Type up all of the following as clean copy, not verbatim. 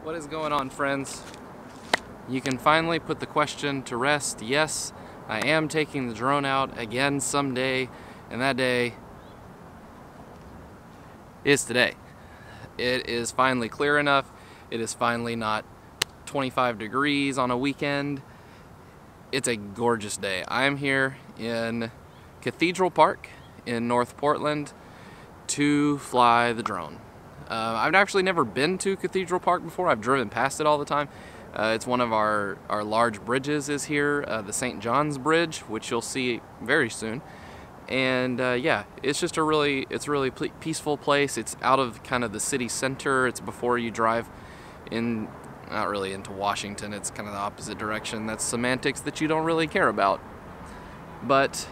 What is going on, friends? You can finally put the question to rest. Yes, I am taking the drone out again someday, and that day is today. It is finally clear enough. It is finally not 25 degrees on a weekend. It's a gorgeous day. I am here in Cathedral Park in North Portland to fly the drone. I've actually never been to Cathedral Park before. I've driven past it all the time. It's one of our large bridges is here, the St. John's Bridge, which you'll see very soon. And yeah, it's just a really peaceful place. It's out of kind of the city center. It's before you drive in, not really into Washington. It's kind of the opposite direction. That's semantics that you don't really care about. But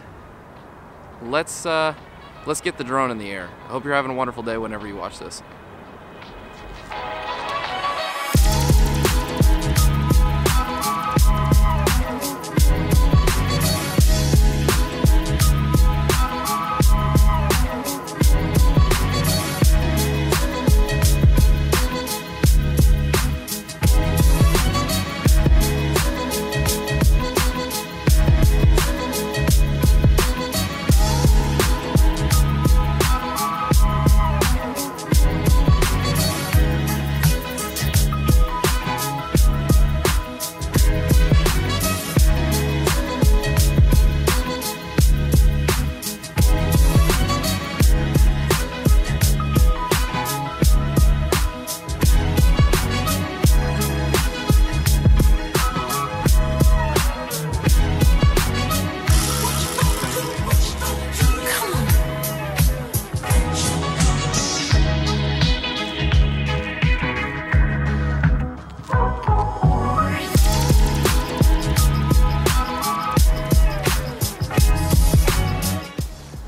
let's get the drone in the air. I hope you're having a wonderful day whenever you watch this.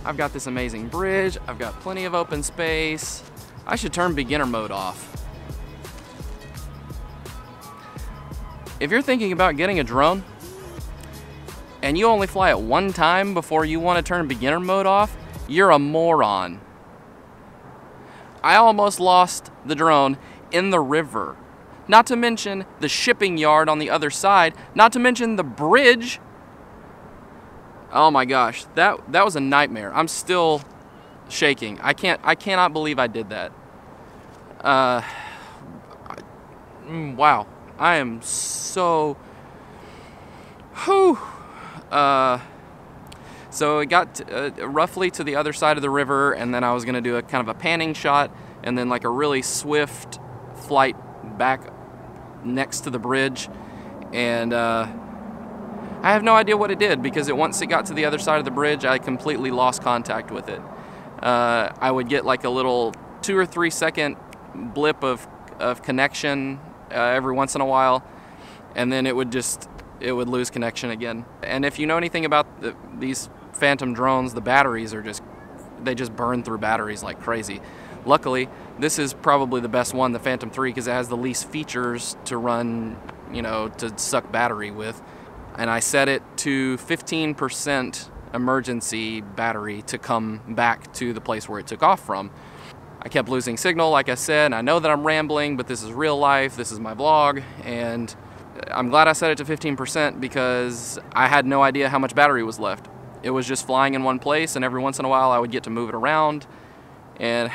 I've got this amazing bridge, I've got plenty of open space. I should turn beginner mode off. If you're thinking about getting a drone and you only fly it one time before you want to turn beginner mode off, you're a moron. I almost lost the drone in the river. Not to mention the shipping yard on the other side, not to mention the bridge. Oh my gosh, that was a nightmare. I'm still shaking. I cannot believe I did that. Wow, I am so. Whew. So it got roughly to the other side of the river, and then I was gonna do a kind of a panning shot, and then like a really swift flight back next to the bridge, and I have no idea what it did, because once it got to the other side of the bridge, I completely lost contact with it. I would get like a little 2 or 3 second blip of connection every once in a while, and then it would lose connection again. And if you know anything about these Phantom drones, the batteries they just burn through batteries like crazy. Luckily, this is probably the best one, the Phantom 3, because it has the least features to run, to suck battery with. And I set it to 15% emergency battery to come back to the place where it took off from. I kept losing signal, like I said, and I know that I'm rambling, but this is real life, this is my vlog, and I'm glad I set it to 15% because I had no idea how much battery was left. It was just flying in one place, and every once in a while I would get to move it around, and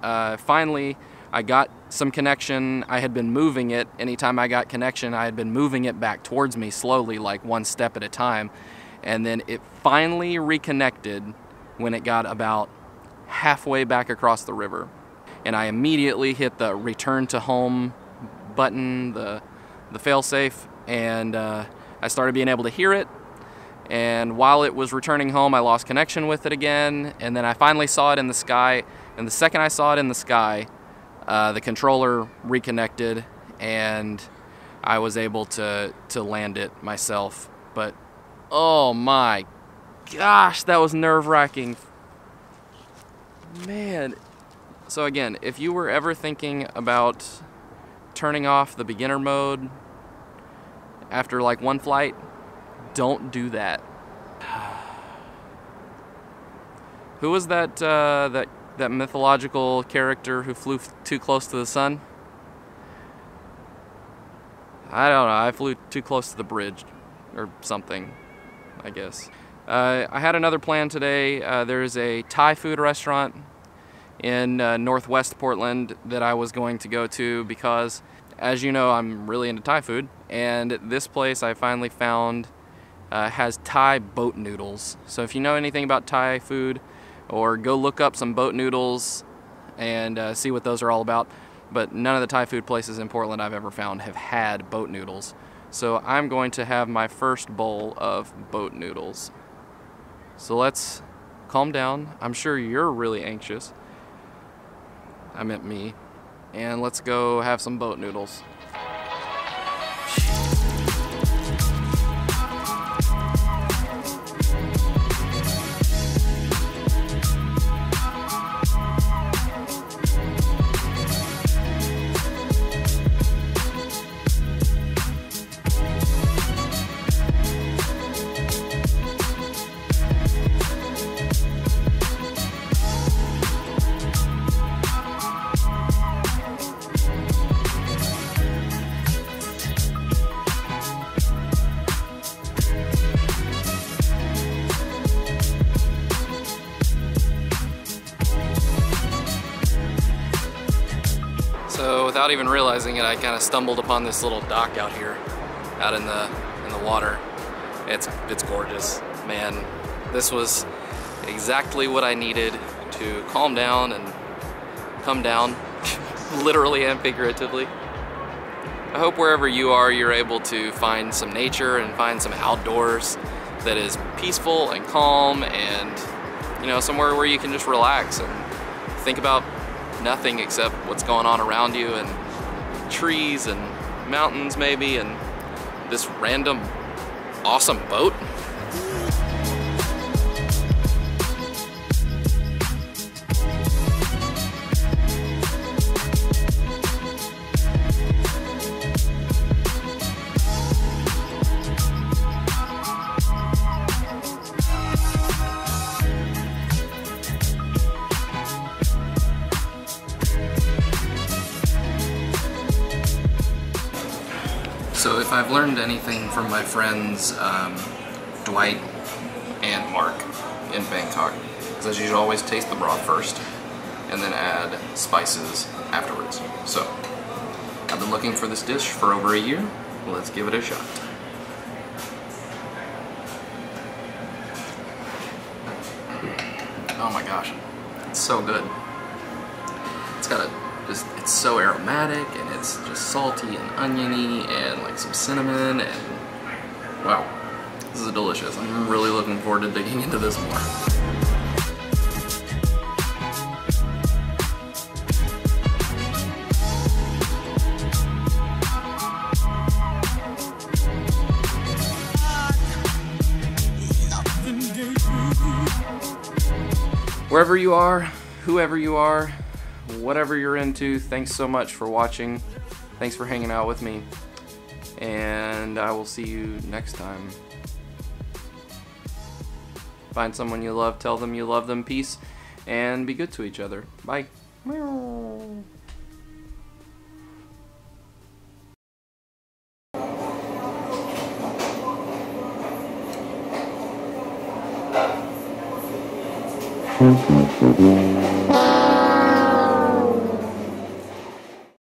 finally I got some connection. I had been moving it. Anytime I got connection, I had been moving it back towards me slowly, like one step at a time. And then it finally reconnected when it got about halfway back across the river. And I immediately hit the return to home button, the failsafe, and I started being able to hear it. And while it was returning home, I lost connection with it again. And then I finally saw it in the sky. And the second I saw it in the sky, the controller reconnected, and I was able to land it myself. But oh my gosh, that was nerve-wracking. Man. So again, if you were ever thinking about turning off the beginner mode after like one flight, don't do that. Who was that that mythological character who flew too close to the sun? I don't know, I flew too close to the bridge or something, I guess. I had another plan today. There's a Thai food restaurant in northwest Portland that I was going to go to because, as you know, I'm really into Thai food, and this place I finally found has Thai boat noodles. So if you know anything about Thai food, or go look up some boat noodles and see what those are all about. But none of the Thai food places in Portland I've ever found have had boat noodles. So I'm going to have my first bowl of boat noodles. So let's calm down. I'm sure you're really anxious. I meant me. And let's go have some boat noodles. So without even realizing it, I kind of stumbled upon this little dock out here, out in the water. It's gorgeous, man. This was exactly what I needed to calm down and come down, literally and figuratively. I hope wherever you are, you're able to find some nature and find some outdoors that is peaceful and calm, and you know, somewhere where you can just relax and think about nothing except what's going on around you, and trees and mountains maybe, and this random awesome boat. So if I've learned anything from my friends Dwight and Mark in Bangkok, is that you should always taste the broth first and then add spices afterwards. So I've been looking for this dish for over a year. Let's give it a shot. Oh my gosh, it's so good. It's got it's so aromatic, and it's just salty and oniony and like some cinnamon, and wow, this is delicious. I'm really looking forward to digging into this more. Wherever you are, whoever you are, whatever you're into, thanks so much for watching. Thanks for hanging out with me. And I will see you next time. Find someone you love, tell them you love them, peace, and be good to each other. Bye.